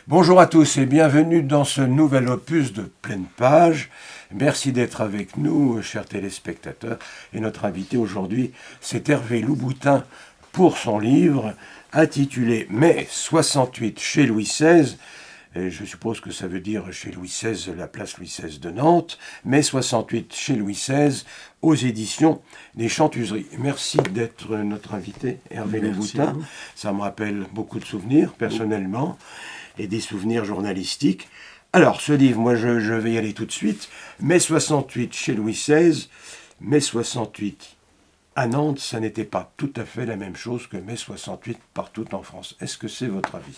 Bonjour à tous et bienvenue dans ce nouvel opus de Pleine Page. Merci d'être avec nous, chers téléspectateurs. Et notre invité aujourd'hui, c'est Hervé Louboutin pour son livre intitulé Mai 68 chez Louis XVI. Et je suppose que ça veut dire chez Louis XVI, la place Louis XVI de Nantes. Mai 68 chez Louis XVI, aux éditions des Chantuseries. Merci d'être notre invité, Hervé Louboutin. Ça me rappelle beaucoup de souvenirs, personnellement. Et des souvenirs journalistiques. Alors, ce livre, moi, je vais y aller tout de suite. Mai 68 chez Louis XVI, mai 68 à Nantes, ça n'était pas tout à fait la même chose que mai 68 partout en France. Est-ce que c'est votre avis ?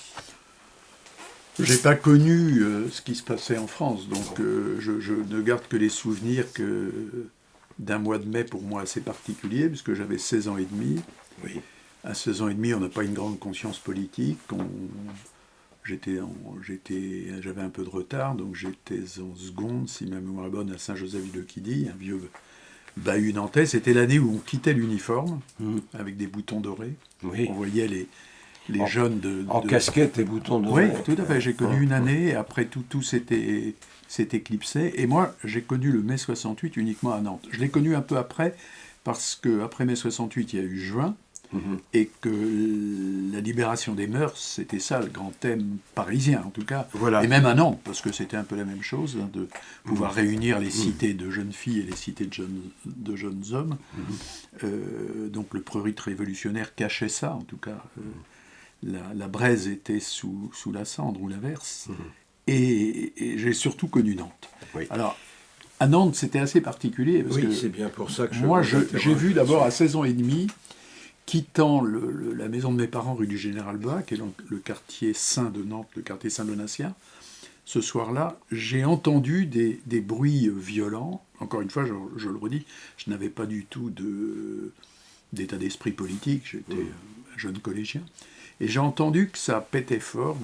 J'ai pas connu ce qui se passait en France, donc je ne garde que les souvenirs d'un mois de mai pour moi assez particulier, puisque j'avais 16 ans et demi. Oui. À 16 ans et demi, on n'a pas une grande conscience politique. J'avais un peu de retard, donc j'étais en seconde, si ma mémoire est bonne, à Saint-Joseph-de-Quidi, un vieux bahut nantais. C'était l'année où on quittait l'uniforme, avec des boutons dorés. Oui. On voyait les jeunes en casquette et boutons dorés. Oui, tout à fait. J'ai connu une année, et après tout s'était éclipsé. Et moi, j'ai connu le mai 68 uniquement à Nantes. Je l'ai connu un peu après, parce qu'après mai 68, il y a eu juin. Et que la libération des mœurs, c'était ça le grand thème parisien en tout cas, Voilà. Et même à Nantes, parce que c'était un peu la même chose, de pouvoir réunir les cités de jeunes filles et les cités de jeunes hommes. Donc le prurit révolutionnaire cachait ça, en tout cas. La braise était sous la cendre ou l'inverse. Et j'ai surtout connu Nantes. Oui. Alors, à Nantes, c'était assez particulier, parce que c'est bien pour ça que moi, j'ai vu d'abord à 16 ans et demi, quittant la maison de mes parents rue du Général Bas, qui est le quartier saint de Nantes, le quartier Saint-Donatien, ce soir-là, j'ai entendu des bruits violents. Encore une fois, je le redis, je n'avais pas du tout d'état d'esprit politique, j'étais jeune collégien. Et j'ai entendu que ça pétait fort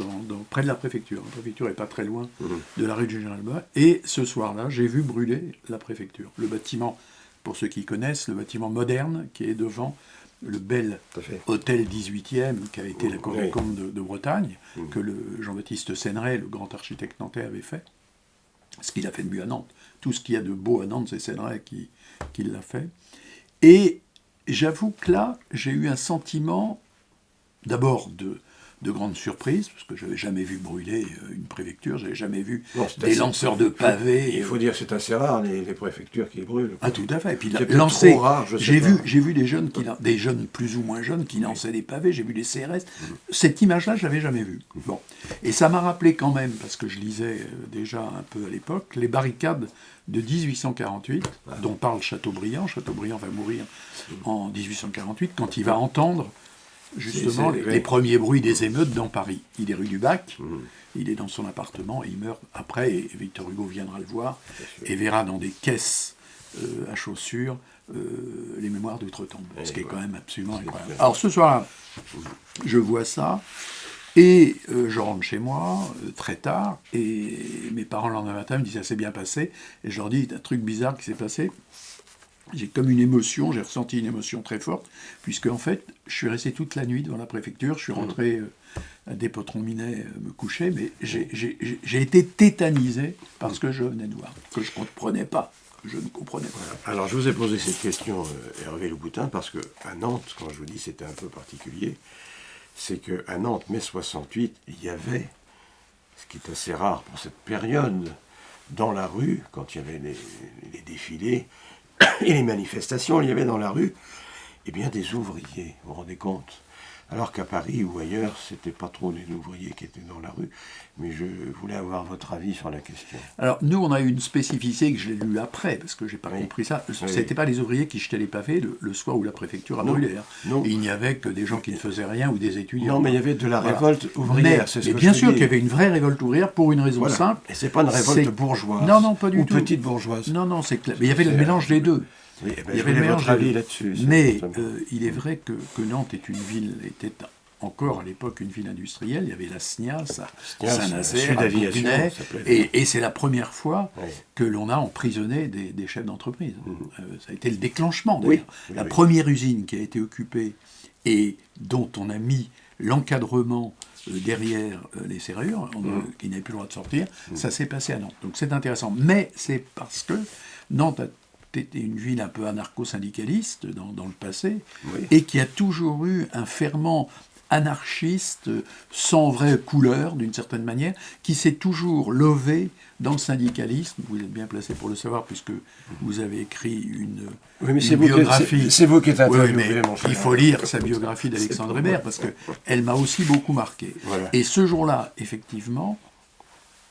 près de la préfecture. La préfecture n'est pas très loin de la rue du Général Bas. Et ce soir-là, j'ai vu brûler la préfecture. Le bâtiment, pour ceux qui connaissent, le bâtiment moderne qui est devant le bel hôtel 18e, qui a été la Cour des comptes de Bretagne, que le Jean-Baptiste Céneret, le grand architecte nantais, avait fait. Ce qu'il a fait de mieux à Nantes. Tout ce qu'il y a de beau à Nantes, c'est Céneret qui l'a fait. Et j'avoue que là, j'ai eu un sentiment, d'abord de grande surprise, parce que je n'avais jamais vu brûler une préfecture, je n'avais jamais vu des lanceurs de pavés. Il faut dire que c'est assez rare, les préfectures qui brûlent. Ah, tout à fait. Et puis lancer, j'ai vu des jeunes, des jeunes plus ou moins jeunes qui lançaient des pavés, j'ai vu des CRS. Cette image-là, je ne l'avais jamais vue. Bon. Et ça m'a rappelé quand même, parce que je lisais déjà un peu à l'époque, les barricades de 1848, dont parle Chateaubriand. Chateaubriand va mourir en 1848, quand il va entendre justement les premiers bruits des émeutes dans Paris. Il est rue du Bac, il est dans son appartement et il meurt après, et Victor Hugo viendra le voir et verra dans des caisses à chaussures les mémoires d'outre-tombe, ce qui est quand même absolument incroyable. Alors ce soir-là, je vois ça, et je rentre chez moi très tard, et mes parents le lendemain matin me disent « ça s'est bien passé », et je leur dis « un truc bizarre qui s'est passé ». J'ai comme une émotion, j'ai ressenti une émotion très forte, puisque en fait, je suis resté toute la nuit devant la préfecture, je suis rentré à Despôts-Minet me coucher, mais j'ai été tétanisé par ce que je venais de voir, que je ne comprenais pas. Je ne comprenais pas. Alors je vous ai posé cette question, Hervé Louboutin, parce qu'à Nantes, quand je vous dis c'était un peu particulier, c'est qu'à Nantes, mai 68, il y avait, ce qui est assez rare pour cette période, dans la rue, quand il y avait les défilés, et les manifestations, il y avait dans la rue, eh bien des ouvriers, vous vous rendez compte ? Alors qu'à Paris ou ailleurs, c'était pas trop des ouvriers qui étaient dans la rue, mais je voulais avoir votre avis sur la question. Alors nous, on a eu une spécificité que je l'ai lue après, parce que j'ai pas compris ça. Ce n'était pas les ouvriers qui jetaient les pavés le soir où la préfecture a brûlé. Non. Il n'y avait que des gens qui ne faisaient rien ou des étudiants. Non, mais il y avait de la révolte ouvrière. Mais bien sûr qu'il y avait une vraie révolte ouvrière pour une raison simple. Et c'est pas une révolte bourgeoise. Non, pas du tout. Ou petite bourgeoise. Non, c'est clair. Mais il y avait le mélange des deux. Oui, il y avait votre avis là-dessus. Mais il est vrai que Nantes était encore à l'époque une ville industrielle. Il y avait la SNIA, Saint-Nazaire, Bourguinet, et c'est la première fois que l'on a emprisonné des chefs d'entreprise. Ça a été le déclenchement d'ailleurs. La première usine qui a été occupée et dont on a mis l'encadrement derrière les serrures, qui n'avaient plus le droit de sortir, ça s'est passé à Nantes. Donc c'est intéressant. Mais c'est parce que Nantes était une ville un peu anarcho-syndicaliste dans le passé, et qui a toujours eu un ferment anarchiste, sans vraie couleur, d'une certaine manière, qui s'est toujours levé dans le syndicalisme. Vous êtes bien placé pour le savoir, puisque vous avez écrit une biographie. C'est vous qui êtes interviewé, mais mon cher. il faut lire sa biographie d'Alexandre Hébert, parce qu'elle m'a aussi beaucoup marqué. Voilà. Et ce jour-là, effectivement,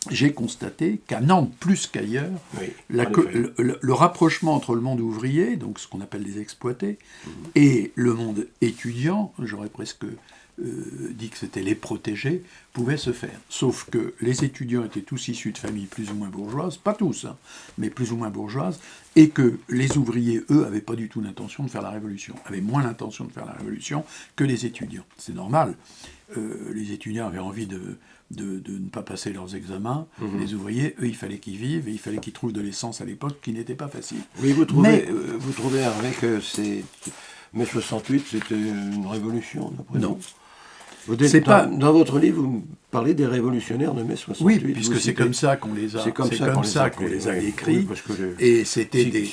j'ai constaté qu'à Nantes, plus qu'ailleurs, le rapprochement entre le monde ouvrier, donc ce qu'on appelle les exploités, et le monde étudiant, j'aurais presque dit que c'était les protégés, pouvait se faire. Sauf que les étudiants étaient tous issus de familles plus ou moins bourgeoises, pas tous, hein, mais plus ou moins bourgeoises, et que les ouvriers, eux, n'avaient pas du tout l'intention de faire la révolution, avaient moins l'intention de faire la révolution que les étudiants. C'est normal. Les étudiants avaient envie de ne pas passer leurs examens. Les ouvriers, eux, il fallait qu'ils vivent, et il fallait qu'ils trouvent de l'essence à l'époque, qui n'était pas facile. Oui, vous trouvez, Hervé, que mai 68, c'était une révolution, d'après Non. vous dans votre livre, vous parlez des révolutionnaires de mai 68. Oui, puisque c'est comme ça qu'on les a, qu'on les a décrits, et c'était des...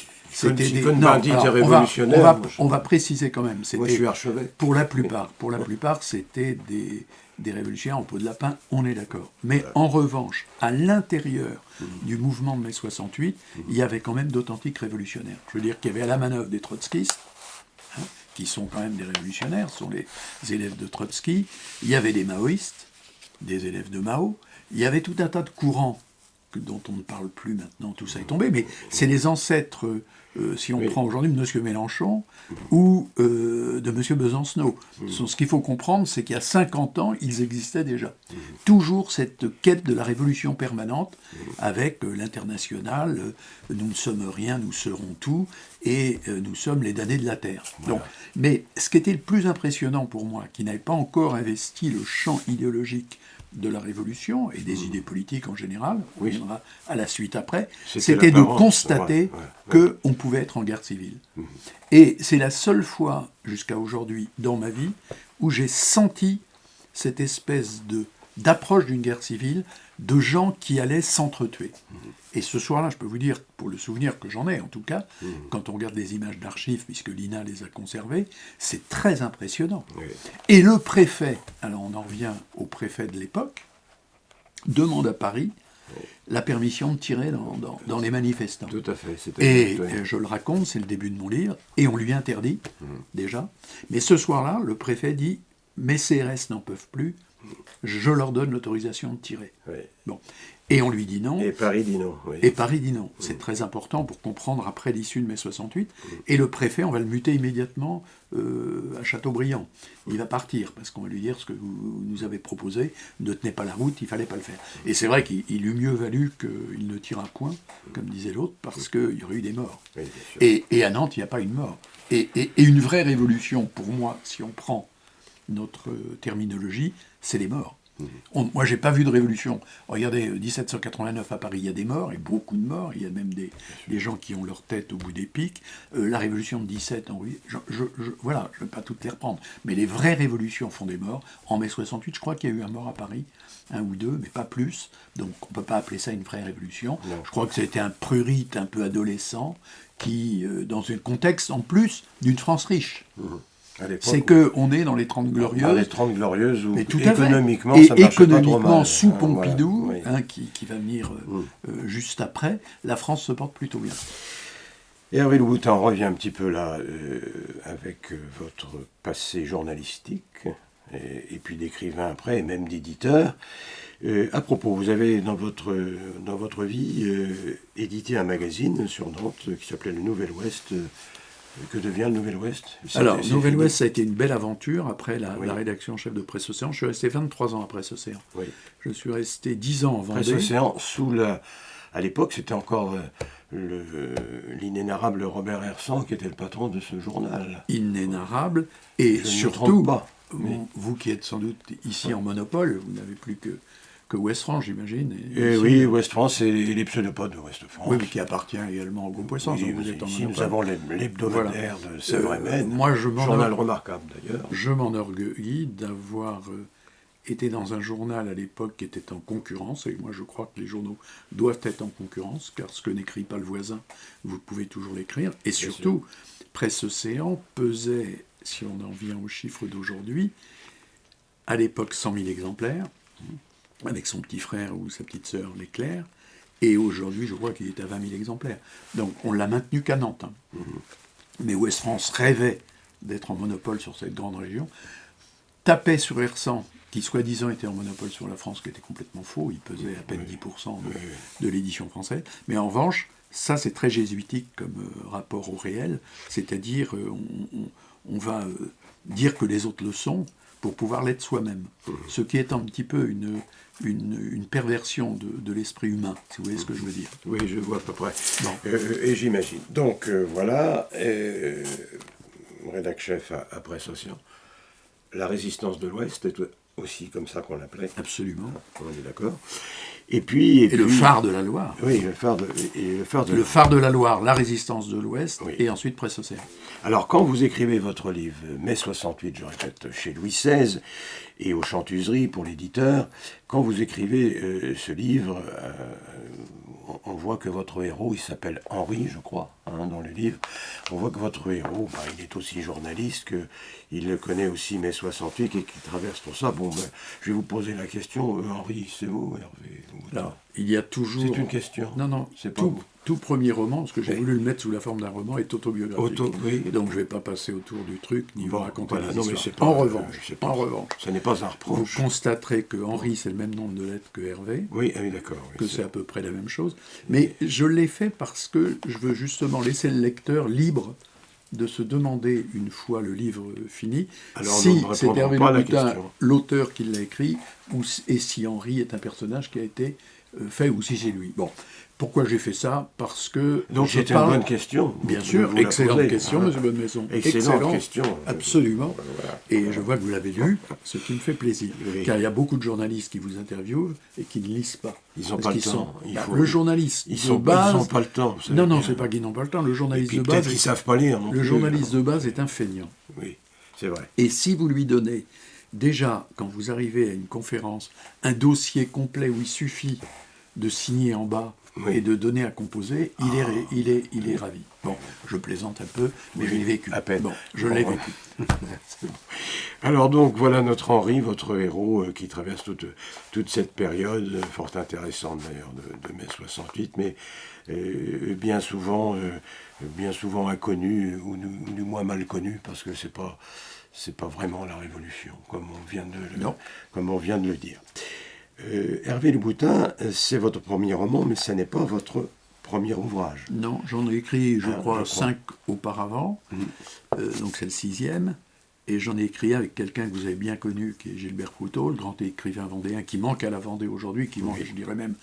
on va préciser quand même. Moi, je suis archevêque. Pour la plupart, c'était des révolutionnaires en peau de lapin, on est d'accord. Mais en revanche, à l'intérieur du mouvement de mai 68, il y avait quand même d'authentiques révolutionnaires. Je veux dire qu'il y avait à la manœuvre des trotskistes, qui sont quand même des révolutionnaires, sont les élèves de Trotsky. Il y avait des maoïstes, des élèves de Mao. Il y avait tout un tas de courants dont on ne parle plus maintenant, tout ça est tombé, mais c'est les ancêtres, si on prend aujourd'hui de M. Mélenchon ou de M. Besancenot. Ce qu'il faut comprendre, c'est qu'il y a 50 ans, ils existaient déjà. Toujours cette quête de la révolution permanente avec l'international, nous ne sommes rien, nous serons tout, et nous sommes les damnés de la terre. Voilà. Donc, mais ce qui était le plus impressionnant pour moi, qui n'avait pas encore investi le champ idéologique de la Révolution et des idées politiques en général, on viendra à la suite après, c'était de constater qu'on pouvait être en guerre civile. Et c'est la seule fois, jusqu'à aujourd'hui, dans ma vie, où j'ai senti cette espèce d'approche d'une guerre civile, de gens qui allaient s'entretuer. Et ce soir-là, je peux vous dire, pour le souvenir que j'en ai en tout cas, quand on regarde les images d'archives, puisque l'INA les a conservées, c'est très impressionnant. Oui. Et le préfet, alors on en revient au préfet de l'époque, demande à Paris la permission de tirer dans les manifestants. Tout à fait. Et je le raconte, c'est le début de mon livre, et on lui interdit, déjà. Mais ce soir-là, le préfet dit « Mes CRS n'en peuvent plus, je leur donne l'autorisation de tirer. » Bon. Et on lui dit non. Et Paris dit non. Oui. Et Paris dit non. C'est très important pour comprendre après l'issue de mai 68. Et le préfet, on va le muter immédiatement à Châteaubriand. Il va partir, parce qu'on va lui dire ce que vous nous avez proposé ne tenait pas la route, il ne fallait pas le faire. Et c'est vrai qu'il eût mieux valu qu'il ne tirât point, comme disait l'autre, parce qu'il y aurait eu des morts. Oui, et à Nantes, il n'y a pas une mort. Et une vraie révolution, pour moi, si on prend notre terminologie, c'est les morts. Moi, j'ai pas vu de révolution. Regardez, 1789 à Paris, il y a des morts, et beaucoup de morts. Il y a même des gens qui ont leur tête au bout des pics. La révolution de 17, voilà, je ne vais pas toutes les reprendre. Mais les vraies révolutions font des morts. En mai 68, je crois qu'il y a eu un mort à Paris, un ou deux, mais pas plus. Donc, on ne peut pas appeler ça une vraie révolution. Non. Je crois que c'était un prurite un peu adolescent qui, dans un contexte, en plus, d'une France riche. C'est qu'on est dans les 30 Glorieuses. Les 30 Glorieuses, où économiquement, ça marchait pas trop mal. Sous Pompidou, qui va venir juste après, la France se porte plutôt bien. Et Hervé Louboutin, on revient un petit peu là, avec votre passé journalistique, et puis d'écrivain après, et même d'éditeur. À propos, vous avez dans votre vie édité un magazine sur Nantes qui s'appelait Le Nouvel Ouest. Que devient le Nouvel Ouest? Alors, Nouvel Ouest, ça a été une belle aventure après la rédaction en chef de Presse Océan. Je suis resté 23 ans à Presse Océan. Oui. Je suis resté 10 ans en Vendée. Presse Océan, à l'époque, c'était encore l'inénarrable Robert Hersan qui était le patron de ce journal. Inénarrable, et surtout, vous qui êtes sans doute ici en monopole, vous n'avez plus que que Ouest France, j'imagine. Et oui, Ouest France et les pseudopodes de Ouest France. Oui, mais qui appartient également au groupe Ouest France. Oui, Vous êtes en ici, nous monopole. avons l'hebdomadaire de Sèvres-et-Maine. Moi, journal remarquable d'ailleurs. Je m'enorgueillis d'avoir été dans un journal à l'époque qui était en concurrence, et moi je crois que les journaux doivent être en concurrence, car ce que n'écrit pas le voisin, vous pouvez toujours l'écrire. Et surtout, Presse Océan pesait, si on en vient aux chiffres d'aujourd'hui, à l'époque 100 000 exemplaires, avec son petit frère ou sa petite sœur, l'Éclair, et aujourd'hui je crois qu'il est à 20 000 exemplaires. Donc on l'a maintenu qu'à Nantes. Hein. Mais Ouest France rêvait d'être en monopole sur cette grande région, tapait sur R100, qui soi-disant était en monopole sur la France, qui était complètement faux, il pesait à peine 10% de l'édition française. Mais en revanche, ça c'est très jésuitique comme rapport au réel, c'est-à-dire on va dire que les autres le sont pour pouvoir l'être soi-même. Ce qui est un petit peu une perversion de l'esprit humain, si vous voyez ce que je veux dire. Oui, je vois à peu près. Bon. Et j'imagine. Donc voilà, rédac-chef à Presse Océan. La résistance de l'Ouest est aussi comme ça qu'on l'appelait. Absolument. On est d'accord. Et puis, le phare de la Loire. Oui, le phare de la Loire, la résistance de l'Ouest, oui. Et ensuite Presse Océan. Alors, quand vous écrivez votre livre, mai 68, je répète, chez Louis XVI, et aux Chantuseries pour l'éditeur, quand vous écrivez ce livre, on voit que votre héros, il s'appelle Henri, je crois, hein, dans le livre. On voit que votre héros, il est aussi journaliste, qu'il connaît aussi mai 68 et qu'il traverse pour ça. Bon, je vais vous poser la question, Henri, c'est vous, Hervé? Là, il y a toujours... C'est une question. Non, c'est pas tout premier roman, parce que j'ai voulu le mettre sous la forme d'un roman, est autobiographique. Oui. Donc je ne vais pas passer autour du truc, ni vous raconter voilà, les non, histoires. Mais pas, en revanche, ce n'est pas un reproche. Vous constaterez que Henri, c'est le même nombre de lettres que Hervé. Oui, d'accord. Oui, que c'est à peu près la même chose. Mais je l'ai fait parce que je veux justement laisser le lecteur libre de se demander, une fois le livre fini, alors, si c'est Hervé Louboutin, l'auteur qui l'a écrit, et si Henri est un personnage qui a été fait, ou si c'est lui. Bon. Pourquoi j'ai fait ça? Parce que... Donc c'était une bonne question. Bien sûr, excellente question, monsieur Bonnemaison. Excellente question. Absolument. Voilà. Et je vois que vous l'avez lu, ce qui me fait plaisir. Oui. Car il y a beaucoup de journalistes qui vous interviewent et qui ne lisent pas. Ils n'ont pas le temps. Le journaliste de base... Ils n'ont pas le temps. Non, c'est pas qu'ils n'ont pas le temps. Le journaliste de base... Peut-être qu'ils ne savent pas lire. Le journaliste de base est un feignant. Oui, c'est vrai. Et si vous lui donnez, déjà, quand vous arrivez à une conférence, un dossier complet où il suffit de signer en bas et de donner à composer, il est ravi. Bon, je plaisante un peu, mais je l'ai vécu. À peine. Bon, je l'ai vécu. Alors donc, voilà notre Henri, votre héros, qui traverse toute cette période, fort intéressante d'ailleurs, de mai 68, mais bien souvent inconnu, ou du moins mal connu, parce que c'est pas vraiment la Révolution, comme on vient de le dire. Hervé Louboutin, c'est votre premier roman, mais ce n'est pas votre premier ouvrage. Non, j'en ai écrit, je crois, 5 auparavant, donc c'est le 6e, et j'en ai écrit avec quelqu'un que vous avez bien connu, qui est Gilbert Couteau, le grand écrivain vendéen, qui manque à la Vendée aujourd'hui, qui manque, je dirais même,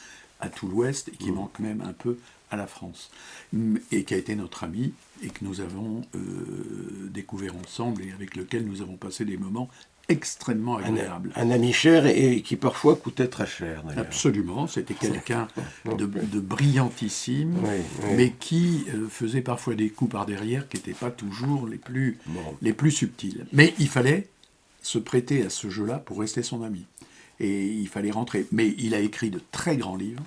à tout l'Ouest, et qui manque même un peu à la France, et qui a été notre ami, et que nous avons découvert ensemble, et avec lequel nous avons passé des moments extrêmement agréable. Un ami cher et qui parfois coûtait très cher. Absolument, c'était quelqu'un de brillantissime, mais qui faisait parfois des coups par derrière qui n'étaient pas toujours les plus subtils. Mais il fallait se prêter à ce jeu-là pour rester son ami. Et il fallait rentrer. Mais il a écrit de très grands livres.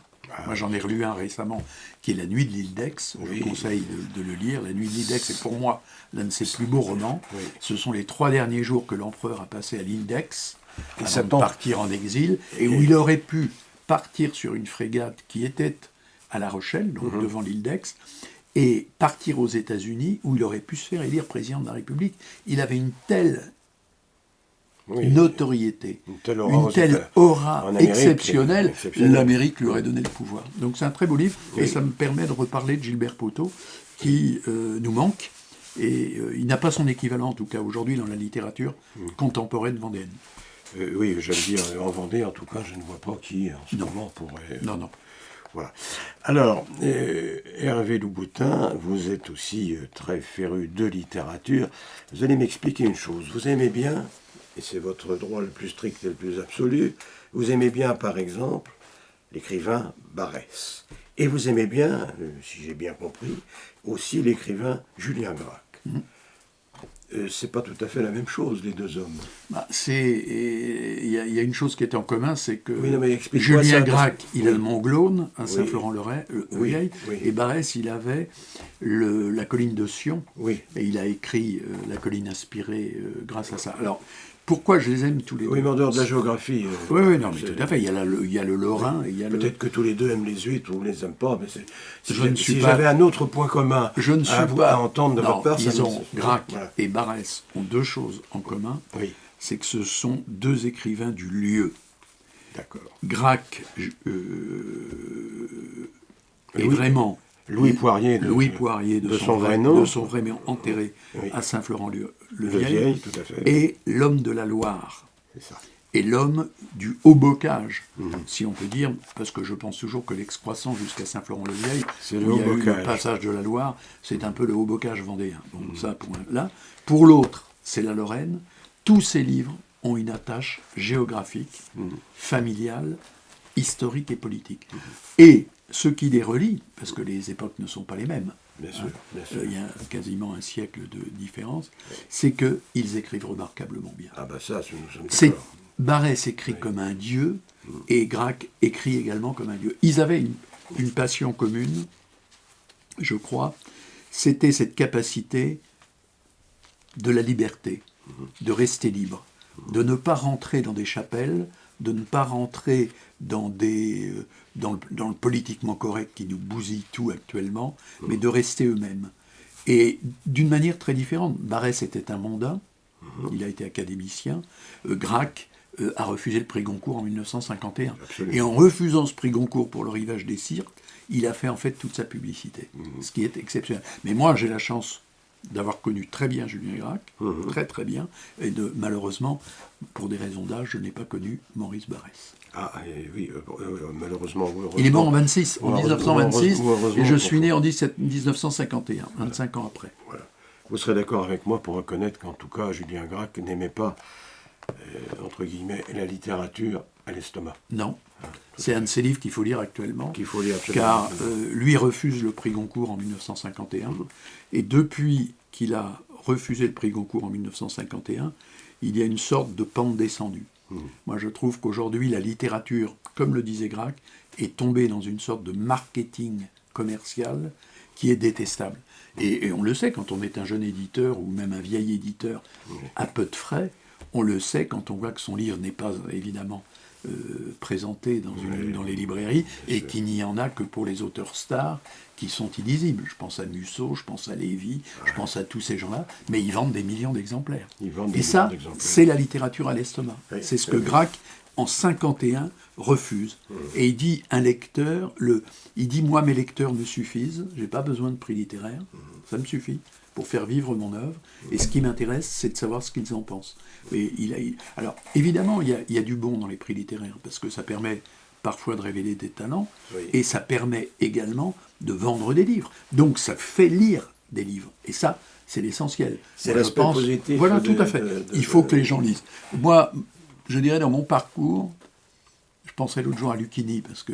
Moi, j'en ai relu un récemment, qui est La Nuit de l'île d'Aix. Je conseille de le lire. La Nuit de l'île d'Aix est pour moi l'un de ses plus beaux romans. Oui. Ce sont les 3 derniers jours que l'empereur a passé à l'île d'Aix, avant de partir en exil, et où il aurait pu partir sur une frégate qui était à La Rochelle, donc devant l'île d'Aix, et partir aux États-Unis, où il aurait pu se faire élire président de la République. Il avait une telle notoriété, une telle aura exceptionnelle, l'Amérique lui aurait donné le pouvoir. Donc c'est un très beau livre, et ça me permet de reparler de Gilbert Poteau, qui nous manque, et il n'a pas son équivalent, en tout cas aujourd'hui, dans la littérature contemporaine vendéenne. Oui, j'allais dire, en Vendée, en tout cas, je ne vois pas qui, en ce moment, pourrait... Non. Voilà. Alors, Hervé Louboutin, vous êtes aussi très féru de littérature. Vous allez m'expliquer une chose. Vous aimez bien, et c'est votre droit le plus strict et le plus absolu, Vous aimez bien, par exemple, l'écrivain Barrès. Et vous aimez bien, si j'ai bien compris, aussi l'écrivain Julien Gracq. C'est pas tout à fait la même chose, les deux hommes. Bah, il y a une chose qui est en commun, c'est que Oui, non, mais explique-moi Julien ça, Gracq, il a oui. le Mont Glaune, à Oui. Saint-Florent-le-Vieil, Oui. et Barrès, il avait la colline de Sion, Oui. et il a écrit La colline inspirée grâce à ça. Alors, pourquoi je les aime tous les deux? Oui, mais en dehors de la géographie. Oui, non, mais tout à fait. Il y a le Lorrain, et il y a le... Peut-être que tous les deux aiment les huîtres ou ne les aiment pas, mais Je ne j'avais un autre point commun Je ne suis à pas... entendre de Non, votre part, ça ils ont, Gracq voilà. et Barrès ont deux choses en commun, Oui, c'est que ce sont deux écrivains du lieu. d'accord. Gracq est Louis- vraiment... Louis Poirier, Louis Poirier, de son vrai nom. de son vrai nom, enterré Oui. à Le Saint-Florent-le-Vieil, vieil, tout à fait. et l'homme de la Loire. C'est ça. Et l'homme du haut-bocage, si on peut dire, parce que je pense toujours que l'excroissant jusqu'à Saint-Florent-le-Vieil, C'est où le il y a eu haut-bocage. le passage de la Loire, c'est un peu le haut-bocage vendéen. Bon, ça pour un, là. Pour l'autre, c'est la Lorraine. Tous ces livres ont une attache géographique, familiale, historique et politique. Et ce qui les relie, parce que les époques ne sont pas les mêmes, Bien sûr, bien sûr. il y a quasiment un siècle de différence, c'est qu'ils écrivent remarquablement bien. Ah bah ça, nous sommes C'est d'accord. Barrès écrit comme un dieu et Gracq écrit également comme un dieu. Ils avaient une passion commune, je crois, c'était cette capacité de la liberté, de rester libre, de ne pas rentrer dans des chapelles, de ne pas rentrer dans le politiquement correct qui nous bousille tout actuellement, mais de rester eux-mêmes. Et d'une manière très différente. Barrès était un mondain, il a été académicien, Gracq a refusé le prix Goncourt en 1951. Absolument. Et en refusant ce prix Goncourt pour le rivage des Sirtes, il a fait en fait toute sa publicité, ce qui est exceptionnel. Mais moi, j'ai la chance d'avoir connu très bien Julien Gracq, très très bien, et malheureusement, pour des raisons d'âge, je n'ai pas connu Maurice Barrès. Ah oui, malheureusement ou heureusement. Il est mort en 26, en 1926, et je suis né en 1951, 25 ans après. Voilà. Vous serez d'accord avec moi pour reconnaître qu'en tout cas, Julien Gracq n'aimait pas, entre guillemets, la littérature à l'estomac. Non, c'est un de ses livres qu'il faut lire actuellement. Qu'il faut lire absolument. Car lui refuse le prix Goncourt en 1951, et depuis qu'il a refusé le prix Goncourt en 1951, il y a une sorte de pente descendue. Moi, je trouve qu'aujourd'hui, la littérature, comme le disait Gracq, est tombée dans une sorte de marketing commercial qui est détestable. Et on le sait quand on est un jeune éditeur ou même un vieil éditeur à peu de frais, on le sait quand on voit que son livre n'est pas évidemment présenté dans les librairies et qu'il n'y en a que pour les auteurs stars qui sont illisibles. Je pense à Musso, je pense à Lévy, je pense à tous ces gens-là, mais ils vendent des millions d'exemplaires. Et ça, c'est la littérature à l'estomac. Oui, c'est ce que Gracq, en 51, refuse. Et il dit, il dit, moi, mes lecteurs me suffisent, j'ai pas besoin de prix littéraire, ça me suffit pour faire vivre mon œuvre, et ce qui m'intéresse, c'est de savoir ce qu'ils en pensent. Et alors, évidemment, il y a du bon dans les prix littéraires, parce que ça permet parfois de révéler des talents, et ça permet également de vendre des livres. Donc, ça fait lire des livres, et ça, c'est l'essentiel. C'est l'aspect positif. Voilà, tout à fait. Il faut que les gens lisent. Moi, je dirais, dans mon parcours, je penserais l'autre jour à Lucchini, parce que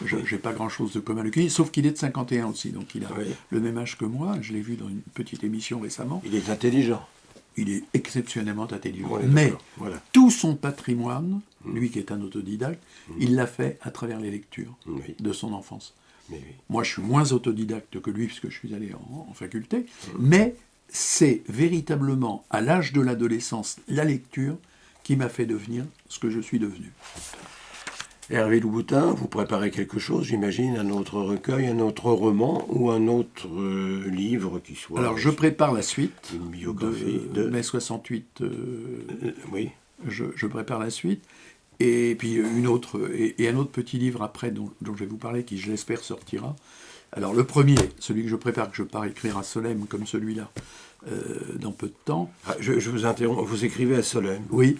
je n'ai pas grand-chose de commun avec Lucchini, sauf qu'il est de 51 aussi, donc il a le même âge que moi. Je l'ai vu dans une petite émission récemment. Il est intelligent. Il est exceptionnellement intelligent. Ouais, mais voilà. tout son patrimoine, lui qui est un autodidacte, il l'a fait à travers les lectures de son enfance. Moi, je suis moins autodidacte que lui, puisque je suis allé en faculté, mais c'est véritablement, à l'âge de l'adolescence, la lecture qui m'a fait devenir ce que je suis devenu. Hervé Louboutin, vous préparez quelque chose, j'imagine, un autre recueil, un autre roman ou un autre livre qui soit... Alors, je prépare la suite une biographie de mai 68. Oui. Je prépare la suite. Et puis un autre petit livre après dont je vais vous parler, qui, je l'espère, sortira. Alors, le premier, celui que je prépare, que je pars écrire à Solesmes, comme celui-là, dans peu de temps. Ah, je vous interromps, vous écrivez à Solesmes. Oui.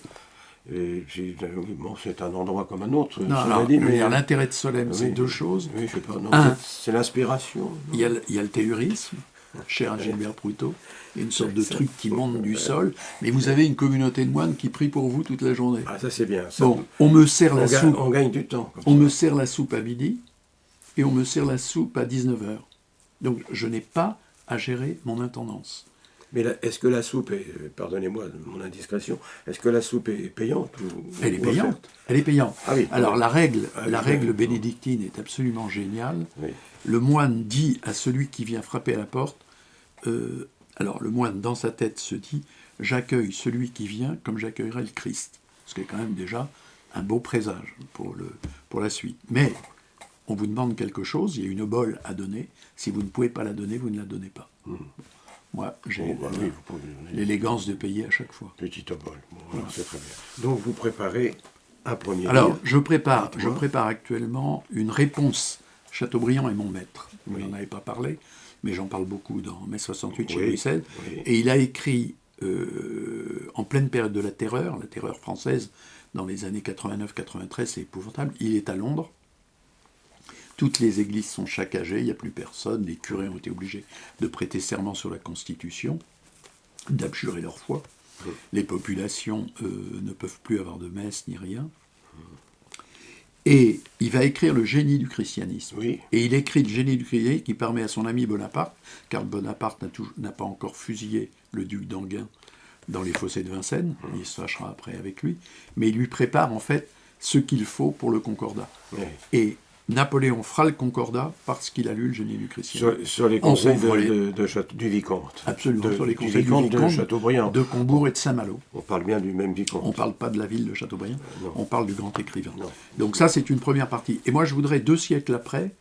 Bon, c'est un endroit comme un autre. L'intérêt de Solesmes, c'est deux choses. Oui, je sais pas. Un, c'est l'inspiration. il y a le tellurisme. cher à Gilbert Proutot, et une sorte de truc qui monte du sol, mais vous avez une communauté de moines qui prie pour vous toute la journée. Ah, ça c'est bien. Ça, Bon, on me sert la soupe. On gagne du temps. On me sert la soupe à midi, et on me sert la soupe à 19h. Donc je n'ai pas à gérer mon intendance. Mais est-ce que la soupe est, pardonnez-moi de mon indiscrétion, est-ce que la soupe est payante Elle est ou payante. offerte? Elle est payante. Ah oui, Alors la règle oui. bénédictine est absolument géniale. Oui. Le moine dit à celui qui vient frapper à la porte, alors le moine dans sa tête se dit, j'accueille celui qui vient comme j'accueillerai le Christ. Ce qui est quand même déjà un beau présage pour la suite. Mais on vous demande quelque chose, il y a une obole à donner. Si vous ne pouvez pas la donner, vous ne la donnez pas. Moi, j'ai l'élégance de payer à chaque fois. Petit obol, bon, voilà, c'est très bien. Donc vous préparez un premier Alors, livre. je prépare actuellement une réponse. Chateaubriand est mon maître. Vous n'en avez pas parlé, mais j'en parle beaucoup dans Mai 68 chez Louis XVI. Oui. Et il a écrit, en pleine période de la terreur française, dans les années 89-93, c'est épouvantable. Il est à Londres. Toutes les églises sont saccagées, il n'y a plus personne. Les curés ont été obligés de prêter serment sur la Constitution, d'abjurer leur foi. Les populations ne peuvent plus avoir de messe ni rien. Et il va écrire le génie du christianisme. Oui. Et il écrit le génie du christianisme qui permet à son ami Bonaparte, car Bonaparte n'a pas encore fusillé le duc d'Enghien dans les fossés de Vincennes, il se fâchera après avec lui, mais il lui prépare en fait ce qu'il faut pour le concordat. Oui. Et Napoléon fera le concordat parce qu'il a lu le génie du christianisme. Sur les conseils du vicomte. Absolument, sur les conseils du vicomte vicomte de Chateaubriand. De Combourg et de Saint-Malo. On parle bien du même vicomte. On ne parle pas de la ville de Chateaubriand, on parle du grand écrivain. Non. Donc ça, c'est une première partie. Et moi, je voudrais, 2 siècles après,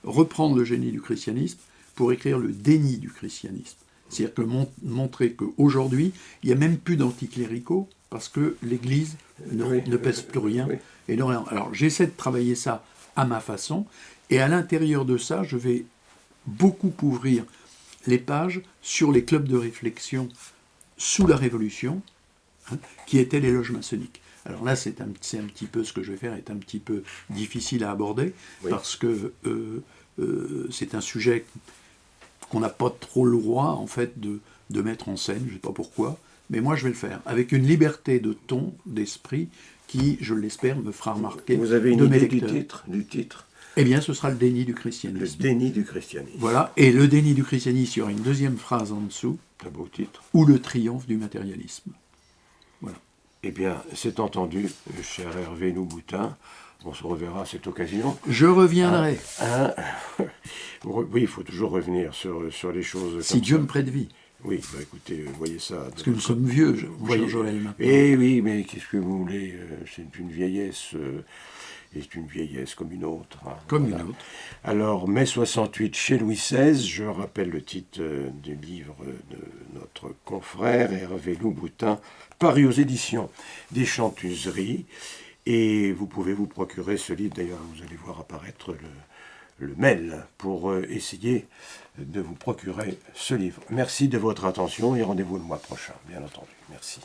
reprendre le génie du christianisme pour écrire le déni du christianisme. C'est-à-dire que montrer qu'aujourd'hui, il n'y a même plus d'anticléricaux parce que l'Église ne pèse plus rien. Oui. Et non, alors, j'essaie de travailler ça à ma façon, et à l'intérieur de ça, je vais beaucoup ouvrir les pages sur les clubs de réflexion sous la Révolution, qui étaient les loges maçonniques. Alors là, c'est un petit peu ce que je vais faire, est un petit peu difficile à aborder, parce que c'est un sujet qu'on n'a pas trop le droit, en fait, de mettre en scène, je ne sais pas pourquoi, mais moi, je vais le faire, avec une liberté de ton, d'esprit, qui, je l'espère, me fera remarquer. Vous avez une idée du titre Eh bien, ce sera le déni du christianisme. Le déni du christianisme. Voilà, et le déni du christianisme, il y aura une deuxième phrase en dessous. Un beau titre. Ou le triomphe du matérialisme. Voilà. Eh bien, c'est entendu, cher Hervé Louboutin. On se reverra à cette occasion. Je reviendrai. Oui, il faut toujours revenir sur les choses. Si Dieu me prête vie. Oui, bah écoutez, voyez ça. Parce que nous sommes vieux, cher Joël, maintenant. Eh oui, mais qu'est-ce que vous voulez, c'est une vieillesse, est une vieillesse comme une autre. Hein, comme voilà. une autre. Alors, mai 68 chez Louis XVI, je rappelle le titre du livre de notre confrère Hervé Louboutin, paru aux éditions des Chantuseries. Et vous pouvez vous procurer ce livre, d'ailleurs vous allez voir apparaître le mail pour essayer de vous procurer ce livre. Merci de votre attention et rendez-vous le mois prochain, bien entendu. Merci.